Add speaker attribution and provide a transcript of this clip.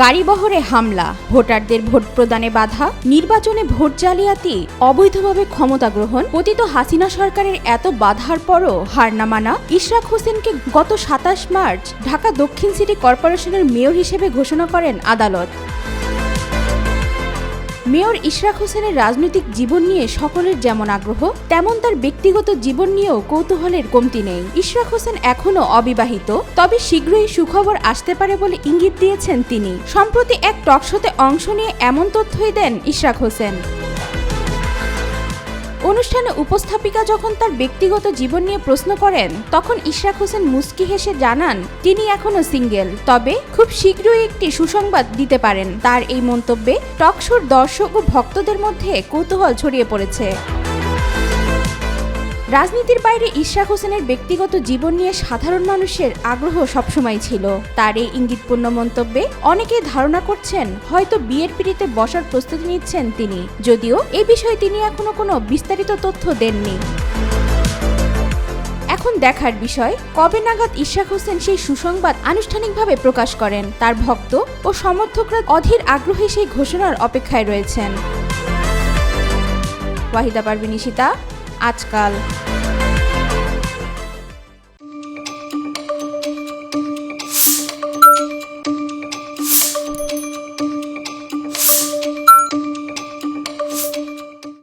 Speaker 1: গাড়িবহরে হামলা, ভোটারদের ভোট প্রদানে বাধা, নির্বাচনে ভোট জালিয়াতি, অবৈধভাবে ক্ষমতা গ্রহণ, পতিত হাসিনা সরকারের এত বাধার পরও হার না মানা ইশরাক হোসেনকে গত ২৭ মার্চ ঢাকা দক্ষিণ সিটি কর্পোরেশনের মেয়র হিসেবে ঘোষণা করেন আদালত। মেয়র ইশরাক হোসেনের রাজনৈতিক জীবন নিয়ে সকলের যেমন আগ্রহ, তেমন তার ব্যক্তিগত জীবন নিয়েও কৌতূহলের কমতি নেই। ইশরাক হোসেন এখনও অবিবাহিত, তবে শীঘ্রই সুখবর আসতে পারে বলে ইঙ্গিত দিয়েছেন তিনি। সম্প্রতি এক টকশোতে অংশ নিয়ে এমন তথ্যই দেন ইশরাক হোসেন। অনুষ্ঠানে উপস্থাপিকা যখন তার ব্যক্তিগত জীবন নিয়ে প্রশ্ন করেন, তখন ইশরাক হোসেন মুচকি হেসে জানান তিনি এখনো সিঙ্গেল, তবে খুব শীঘ্রই একটি সুসংবাদ দিতে পারেন। তার এই মন্তব্যে টকশোর দর্শক ও ভক্তদের মধ্যে কৌতূহল ছড়িয়ে পড়েছে। রাজনীতির বাইরে ইশরাক হোসেনের ব্যক্তিগত জীবন নিয়ে সাধারণ মানুষের আগ্রহ সবসময় ছিল। তার এই ইঙ্গিতপূর্ণ মন্তব্যে অনেকেই ধারণা করছেন হয়তো বিয়ের পিঁড়িতে বসার প্রস্তুতি নিচ্ছেন তিনি, যদিও এ বিষয়ে তিনি এখনো কোনো বিস্তারিত তথ্য দেননি। এখন দেখার বিষয় কবে নাগাদ ইশরাক হোসেন সেই সুসংবাদ আনুষ্ঠানিকভাবে প্রকাশ করেন। তার ভক্ত ও সমর্থকরা অধীর আগ্রহে সেই ঘোষণার অপেক্ষায় রয়েছেন। ওয়াহিদা পারভিন ঈশিতা, আজকাল।